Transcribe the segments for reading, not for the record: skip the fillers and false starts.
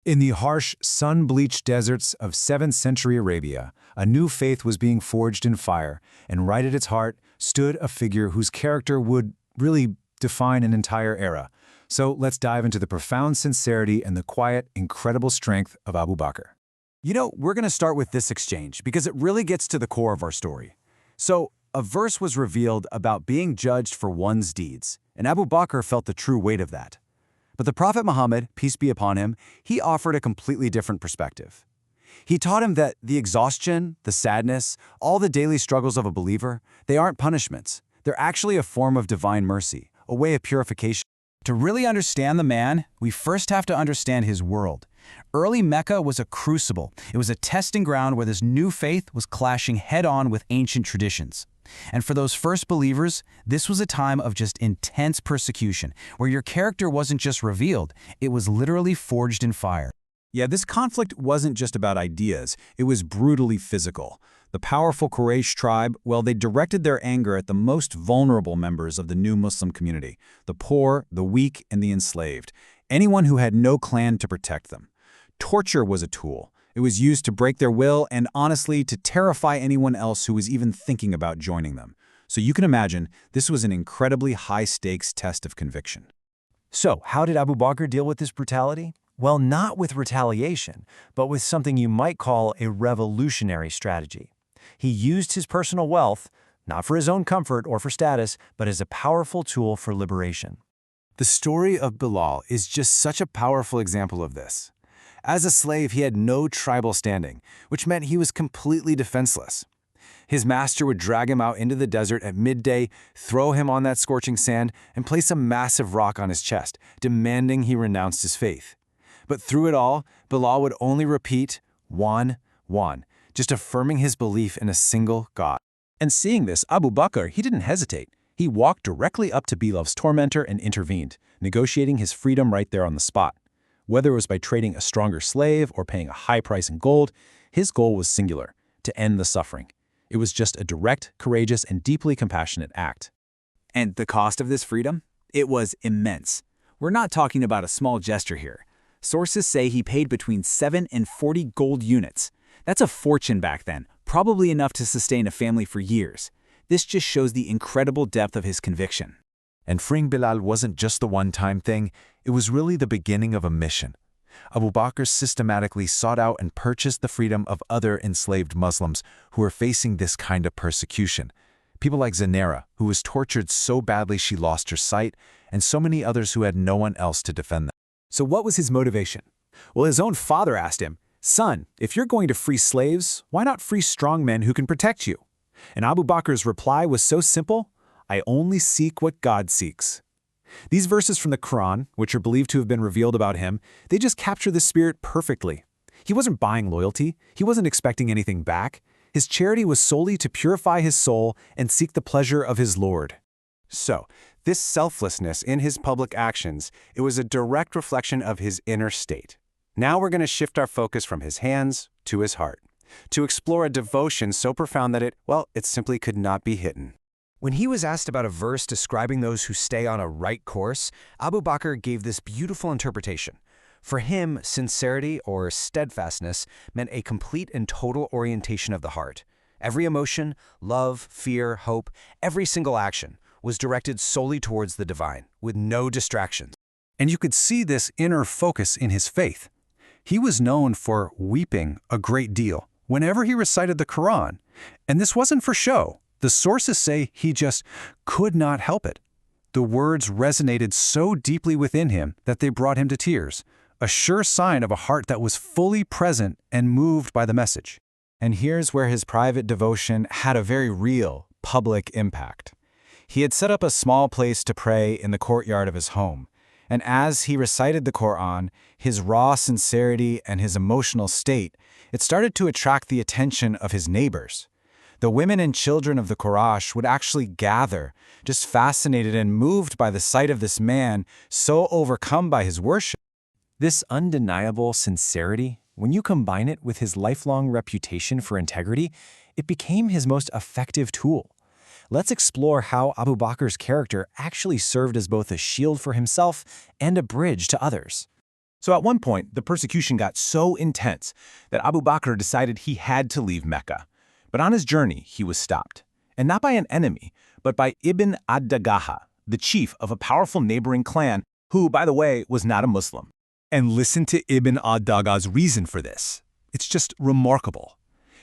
In the harsh, sun-bleached deserts of 7th century Arabia, a new faith was being forged in fire, and right at its heart stood a figure whose character would really define an entire era. So let's dive into the profound sincerity and the quiet, incredible strength of Abu Bakr. We're going to start with this exchange because it really gets to the core of our story. So, a verse was revealed about being judged for one's deeds, and Abu Bakr felt the true weight of that. But the Prophet Muhammad, peace be upon him, he offered a completely different perspective. He taught him that the exhaustion, the sadness, all the daily struggles of a believer, they aren't punishments. They're actually a form of divine mercy, a way of purification. To really understand the man, we first have to understand his world. Early Mecca was a crucible. It was a testing ground where this new faith was clashing head-on with ancient traditions. And for those first believers, this was a time of just intense persecution, where your character wasn't just revealed, it was literally forged in fire. Yeah, this conflict wasn't just about ideas, it was brutally physical. The powerful Quraysh tribe, well, they directed their anger at the most vulnerable members of the new Muslim community, the poor, the weak, and the enslaved, anyone who had no clan to protect them. Torture was a tool. It was used to break their will and, honestly, to terrify anyone else who was even thinking about joining them. So you can imagine, this was an incredibly high-stakes test of conviction. So, how did Abu Bakr deal with this brutality? Well, not with retaliation, but with something you might call a revolutionary strategy. He used his personal wealth, not for his own comfort or for status, but as a powerful tool for liberation. The story of Bilal is just such a powerful example of this. As a slave, he had no tribal standing, which meant he was completely defenseless. His master would drag him out into the desert at midday, throw him on that scorching sand, and place a massive rock on his chest, demanding he renounced his faith. But through it all, Bilal would only repeat, "One, one," just affirming his belief in a single God. And seeing this, Abu Bakr, he didn't hesitate. He walked directly up to Bilal's tormentor and intervened, negotiating his freedom right there on the spot. Whether it was by trading a stronger slave or paying a high price in gold, his goal was singular: to end the suffering. It was just a direct, courageous, and deeply compassionate act. And the cost of this freedom? It was immense. We're not talking about a small gesture here. Sources say he paid between 7 and 40 gold units. That's a fortune back then, probably enough to sustain a family for years. This just shows the incredible depth of his conviction. And freeing Bilal wasn't just the one-time thing, it was really the beginning of a mission. Abu Bakr systematically sought out and purchased the freedom of other enslaved Muslims who were facing this kind of persecution. People like Zanera, who was tortured so badly she lost her sight, and so many others who had no one else to defend them. So what was his motivation? Well, his own father asked him, "Son, if you're going to free slaves, why not free strong men who can protect you?" And Abu Bakr's reply was so simple: "I only seek what God seeks." These verses from the Qur'an, which are believed to have been revealed about him, they just capture the spirit perfectly. He wasn't buying loyalty. He wasn't expecting anything back. His charity was solely to purify his soul and seek the pleasure of his Lord. So, this selflessness in his public actions, it was a direct reflection of his inner state. Now we're going to shift our focus from his hands to his heart, to explore a devotion so profound that it simply could not be hidden. When he was asked about a verse describing those who stay on a right course, Abu Bakr gave this beautiful interpretation. For him, sincerity or steadfastness meant a complete and total orientation of the heart. Every emotion, love, fear, hope, every single action was directed solely towards the divine, with no distractions. And you could see this inner focus in his faith. He was known for weeping a great deal whenever he recited the Qur'an. And this wasn't for show. The sources say he just could not help it. The words resonated so deeply within him that they brought him to tears, a sure sign of a heart that was fully present and moved by the message. And here's where his private devotion had a very real, public impact. He had set up a small place to pray in the courtyard of his home, and as he recited the Qur'an, his raw sincerity and his emotional state, it started to attract the attention of his neighbors. The women and children of the Quraysh would actually gather, just fascinated and moved by the sight of this man, so overcome by his worship. This undeniable sincerity, when you combine it with his lifelong reputation for integrity, it became his most effective tool. Let's explore how Abu Bakr's character actually served as both a shield for himself and a bridge to others. So at one point, the persecution got so intense that Abu Bakr decided he had to leave Mecca. But on his journey, he was stopped. And not by an enemy, but by Ibn ad-Dagaha, the chief of a powerful neighboring clan who, by the way, was not a Muslim. And listen to Ibn ad-Daga's reason for this. It's just remarkable.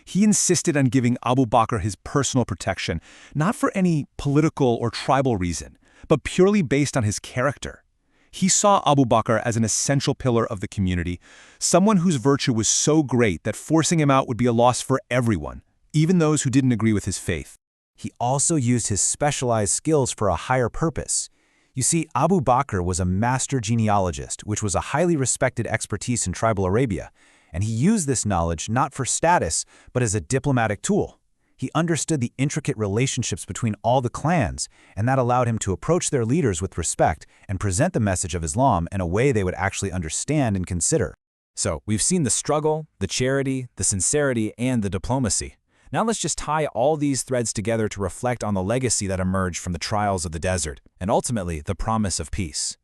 He insisted on giving Abu Bakr his personal protection, not for any political or tribal reason, but purely based on his character. He saw Abu Bakr as an essential pillar of the community, someone whose virtue was so great that forcing him out would be a loss for everyone, even those who didn't agree with his faith. He also used his specialized skills for a higher purpose. You see, Abu Bakr was a master genealogist, which was a highly respected expertise in tribal Arabia, and he used this knowledge not for status, but as a diplomatic tool. He understood the intricate relationships between all the clans, and that allowed him to approach their leaders with respect and present the message of Islam in a way they would actually understand and consider. So, we've seen the struggle, the charity, the sincerity, and the diplomacy. Now let's just tie all these threads together to reflect on the legacy that emerged from the trials of the desert, and ultimately the promise of peace.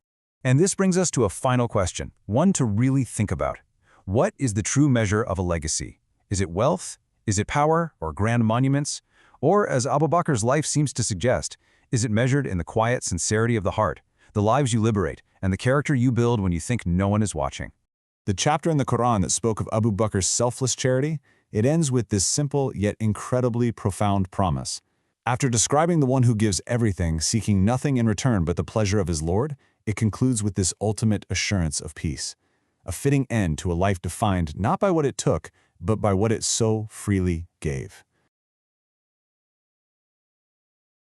And this brings us to a final question, one to really think about. What is the true measure of a legacy? Is it wealth? Is it power or grand monuments? Or, as Abu Bakr's life seems to suggest, is it measured in the quiet sincerity of the heart, the lives you liberate, and the character you build when you think no one is watching? The chapter in the Qur'an that spoke of Abu Bakr's selfless charity, it ends with this simple yet incredibly profound promise. After describing the one who gives everything, seeking nothing in return but the pleasure of his Lord, it concludes with this ultimate assurance of peace, a fitting end to a life defined not by what it took, but by what it so freely gave.